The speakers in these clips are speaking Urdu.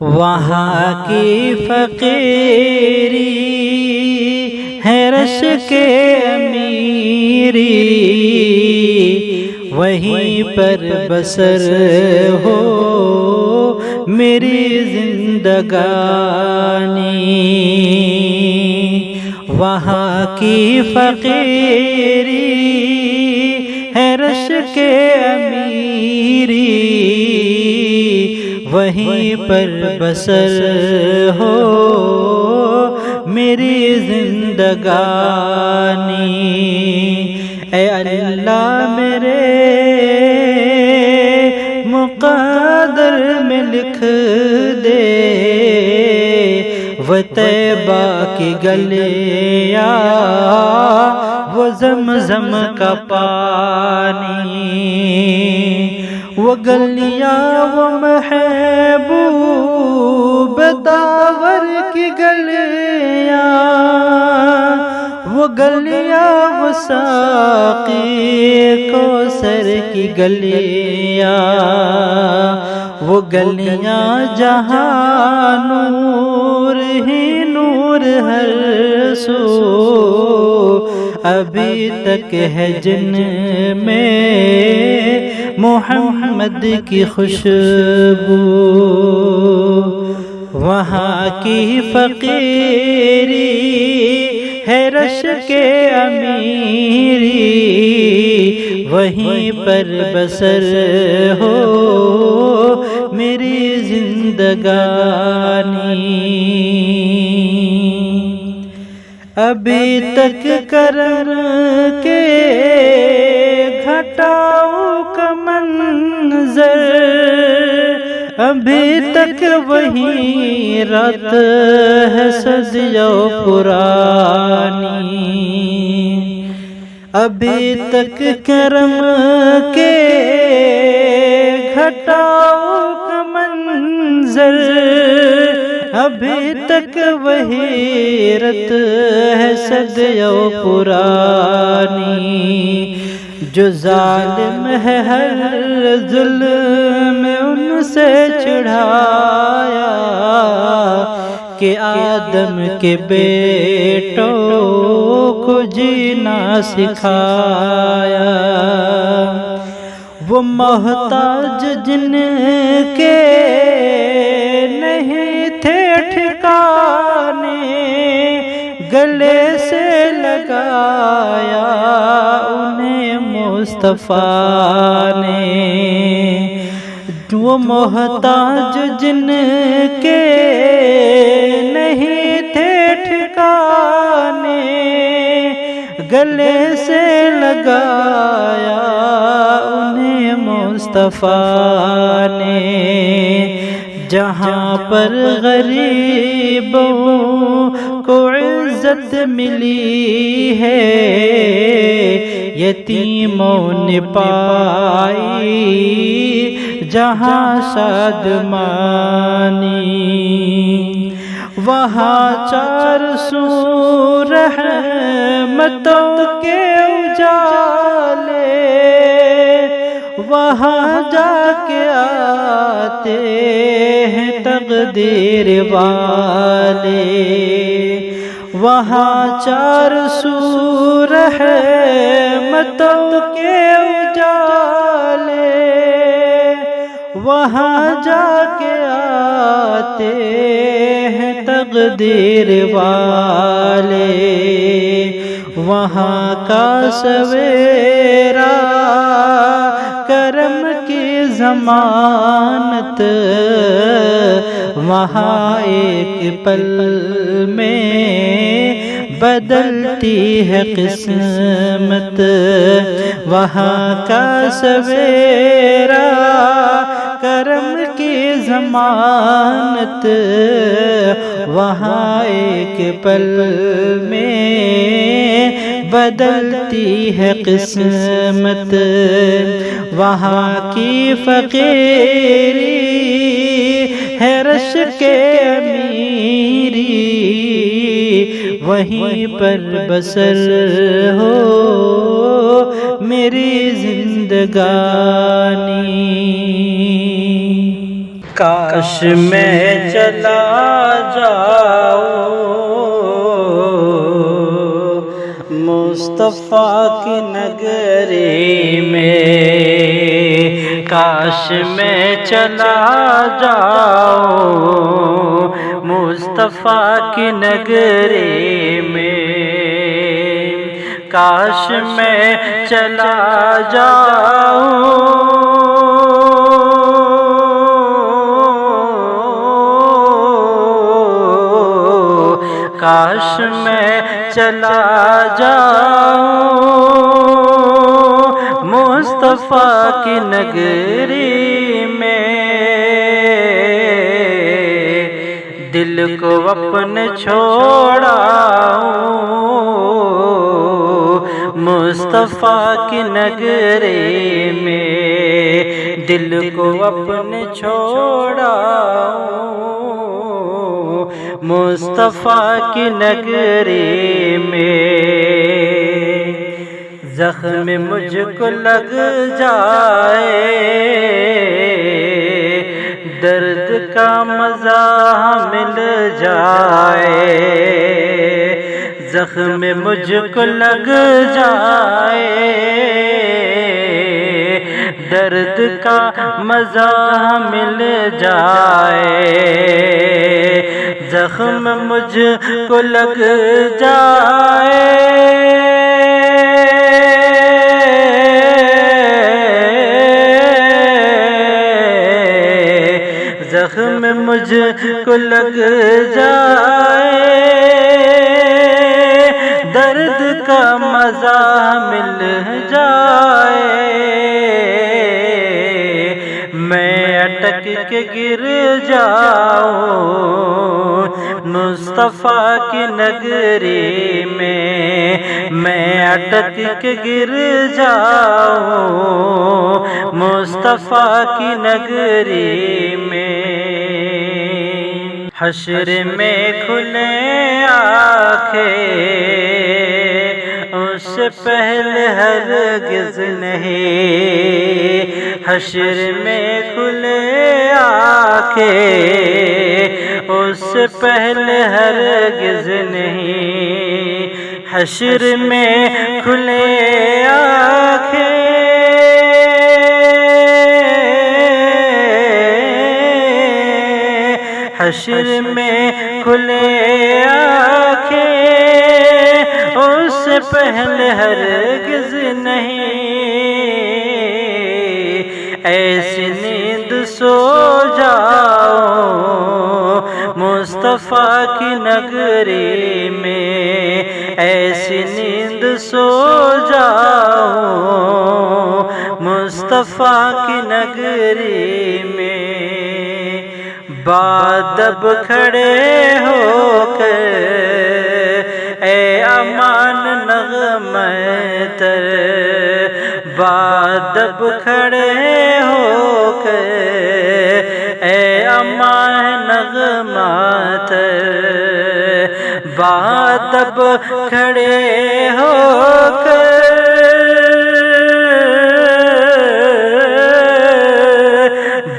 وہاں کی فقیری ہے رش کے امیری، وہیں پر بسر ہو میری زندگانی۔ وہاں کی فقیری ہے رش کے امیری، وہیں پر بسر ہو میری زندگانی۔ اے اللہ میرے مقدر میں لکھ دے، وہ طیبہ کی گلیاں وہ زمزم کا پانی، وہ گلیاں وہ محبوب داور کی گلیاں، وہ گلیاں وہ ساقی کوثر کی گلیاں، وہ گلیاں جہاں نور ہی نور ہر سو، ابھی تک ہے جن میں محمد کی خوشبو۔ وہاں کی فقیری ہے رش کے امیری، وہیں پر بسر ہو میری زندگانی۔ ابھی تک کرم کے گھٹاؤں کا منظر، ابھی تک وہی رات ہے صدیوں پرانی، ابھی تک کرم کے گھٹاؤں کا منظر، ابھی تک وہی رت ہے صدیوں پرانی۔ جو ظالم ہے ہر ظلم ان سے چڑھایا، کہ آدم کے بیٹوں کو جینا سکھایا، وہ محتاج جن کے نہیں تھے ٹھکانے، گلے سے لگایا انہیں مصطفیٰ نے، وہ محتاج جن کے نہیں تھے ٹھکانے، گلے سے لگایا انہیں مصطفیٰ نے۔ جہاں پر غریبوں کو عزت ملی ہے، یتیموں نے پائی جہاں شادمانی، وہاں چار سو رحمتوں کے اجالے، وہاں جا کے آتے ہیں تقدیر والے، وہاں چار سو رحمتوں کے اجالے، وہاں جا کے آتے ہیں تقدیر والے، وہاں کا سویرا کرم کی ضمانت، وہاں ایک پل میں بدلتی ہے قسمت، وہاں کا سویرا کرم کی ضمانت، وہاں ایک پل میں بدلتی ہے قسمت۔ وہاں کی فقیری ہے رش کے امیری، وہیں پر بسر ہو میری زندگانی۔ کاش میں چلا جاؤں مصطفیٰ کی نگری میں، کاش میں چلا جاؤں مصطفیٰ کی نگری میں، کاش میں چلا جاؤں کاش میں چلا جاؤں مصطفیٰ کی نگری میں، دل کو اپنے چھوڑاؤں مصطفیٰ کی نگری میں، دل کو اپنے چھوڑاؤں مصطفیٰ کی نگری میں، زخم مجھ کو لگ جائے درد کا مزہ مل جائے، زخم مجھ کو لگ جائے درد کا مزہ مل جائے، زخم مجھ کو لگ جائے زخم مجھ کو لگ جائے درد کا مزہ مل جائے، میں اٹک کے گر جاؤں مصطفیٰ کی نگری میں، میں اٹک کے گر جاؤں مصطفیٰ کی نگری میں، حشر میں کھلے آنکھیں اس سے پہلے ہرگز نہیں، حشر میں کھلے آنکھیں اس سے پہلے ہرگز نہیں، حشر میں کھلے آنکھیں حشر میں کھلے آنکھیں اس سے پہلے ہرگز نہیں، ایسی نیند سو جاؤں مصطفیٰ کی نگری میں، ایسی نیند سو جاؤں مصطفیٰ کی نگری میں، بادب کھڑے ہو کر اے امان نغمہ تر، بادب کھڑے ہو کر اے امان نغمہ تر، بادب کھڑے ہو کر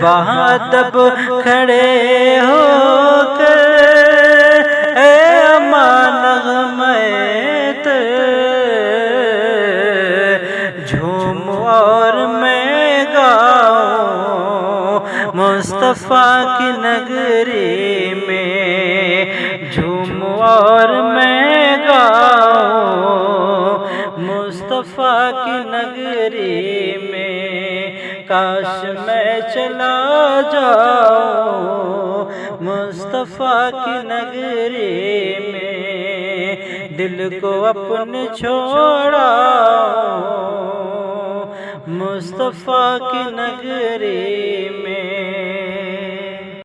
بادب کھڑے ہو کر اے امان نغمہ تر، جھوم اور میں گاؤں مصطفیٰ کی نگری میں، جھوم اور میں گاؤں مصطفیٰ کی نگری میں، کاش میں چلا جاؤں مصطفیٰ کی نگری میں، دل کو اپنے چھوڑاؤں مصطفیٰ کی نگری